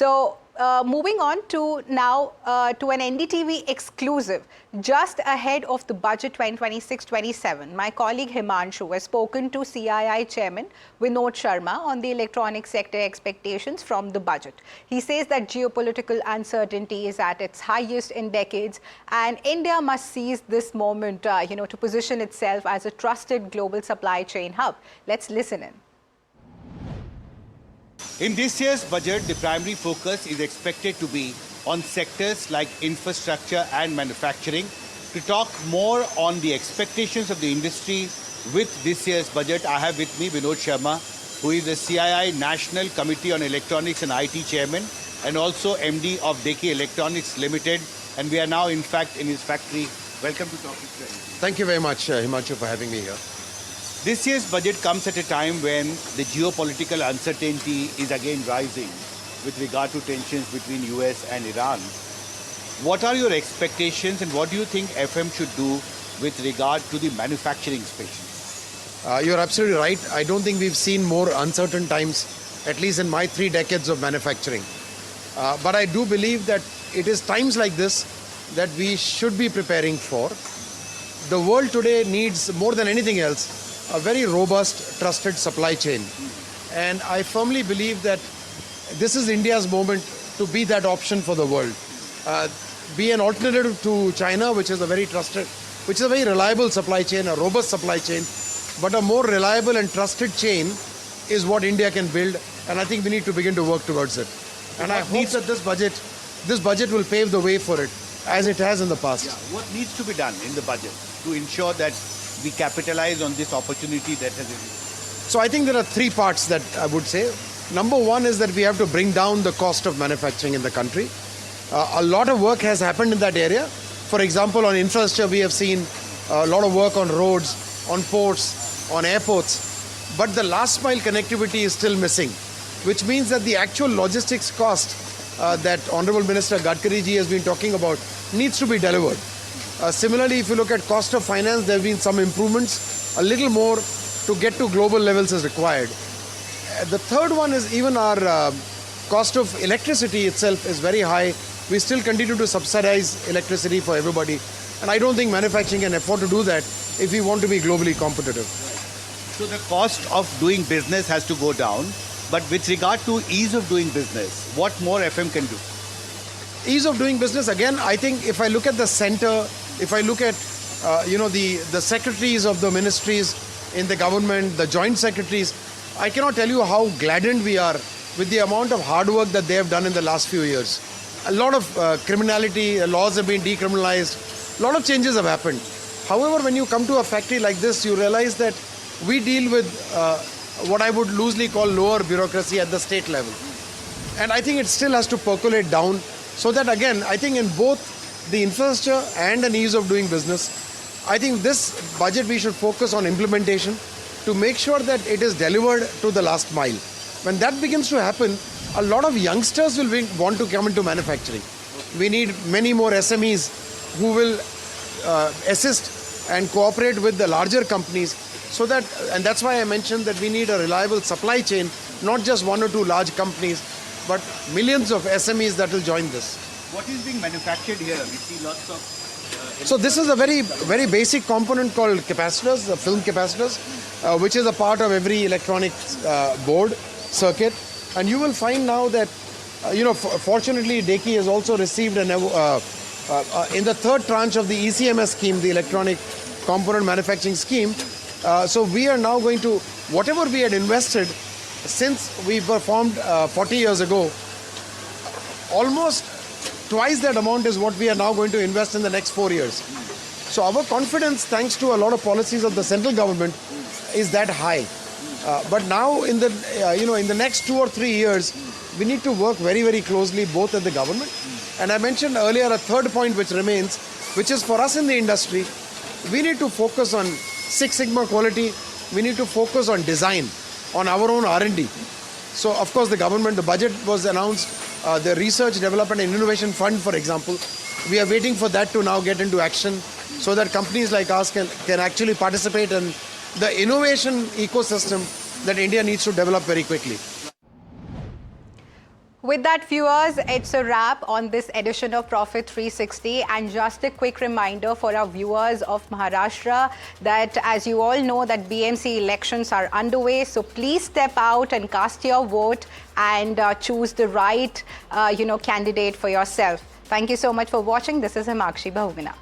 Moving on to now to an NDTV exclusive, just ahead of the budget 2026-27, my colleague Himanshu has spoken to CII Chairman Vinod Sharma on the electronic sector expectations from the budget. He says that geopolitical uncertainty is at its highest in decades, and India must seize this moment, to position itself as a trusted global supply chain hub. Let's listen in. In this year's budget, the primary focus is expected to be on sectors like infrastructure and manufacturing. To talk more on the expectations of the industry with this year's budget, I have with me Vinod Sharma, who is the CII National Committee on Electronics and IT Chairman and also MD of Deki Electronics Limited. And we are now, in fact, in his factory. Welcome to Talk Trade. Thank you very much, Himanshu, for having me here. This year's budget comes at a time when the geopolitical uncertainty is again rising with regard to tensions between US and Iran. What are your expectations and what do you think FM should do with regard to the manufacturing space? You're absolutely right. I don't think we've seen more uncertain times, at least in my 3 decades of manufacturing. But I do believe that it is times like this that we should be preparing for. The world today needs, more than anything else, a very robust, trusted supply chain. And I firmly believe that this is India's moment to be that option for the world. Be an alternative to China, which is a very trusted, which is a very reliable supply chain, a robust supply chain, but a more reliable and trusted chain is what India can build. And I think we need to begin to work towards it. And I hope that this budget will pave the way for it, as it has in the past. Yeah. What needs to be done in the budget to ensure that we capitalize on this opportunity that has existed? So I think there are 3 parts that I would say. Number 1 is that we have to bring down the cost of manufacturing in the country. A lot of work has happened in that area. For example, on infrastructure, we have seen a lot of work on roads, on ports, on airports. But the last mile connectivity is still missing, which means that the actual logistics cost that Honorable Minister Gadkari ji has been talking about needs to be delivered. Similarly, if you look at cost of finance, there have been some improvements. A little more to get to global levels is required. The third one is even our cost of electricity itself is very high. We still continue to subsidize electricity for everybody. And I don't think manufacturing can afford to do that if we want to be globally competitive. So the cost of doing business has to go down. But with regard to ease of doing business, what more FM can do? Ease of doing business, again, I think if I look at the center, if I look at the secretaries of the ministries in the government, the joint secretaries, I cannot tell you how gladdened we are with the amount of hard work that they have done in the last few years. A lot of criminality, laws have been decriminalized, a lot of changes have happened. However, when you come to a factory like this, you realize that we deal with what I would loosely call lower bureaucracy at the state level. And I think it still has to percolate down so that, again, I think in both the infrastructure and an ease of doing business, I think this budget we should focus on implementation to make sure that it is delivered to the last mile. When that begins to happen, a lot of youngsters will want to come into manufacturing. We need many more SMEs who will assist and cooperate with the larger companies so that, and that's why I mentioned that we need a reliable supply chain, not just 1 or 2 large companies, but millions of SMEs that will join this. What is being manufactured here? We see lots of... So this is a very, very basic component called capacitors, the film capacitors, which is a part of every electronic board circuit. And you will find now that, fortunately, Deki has also received in the 3rd tranche of the ECMS scheme, the Electronic Component Manufacturing Scheme. So we are now going to, whatever we had invested since we were formed 40 years ago, almost twice that amount is what we are now going to invest in the next 4 years. So our confidence, thanks to a lot of policies of the central government, is that high. But now in the next 2 or 3 years, we need to work very, very closely both at the government. And I mentioned earlier a third point which remains, which is for us in the industry, we need to focus on Six Sigma quality. We need to focus on design, on our own R&D. So of course the budget was announced, the Research, Development and Innovation Fund, for example, we are waiting for that to now get into action so that companies like us can actually participate in the innovation ecosystem that India needs to develop very quickly. With that, viewers, it's a wrap on this edition of Profit 360. And just a quick reminder for our viewers of Maharashtra that, as you all know, that BMC elections are underway. So please step out and cast your vote and choose the right, candidate for yourself. Thank you so much for watching. This is Himakshi Bahuguna.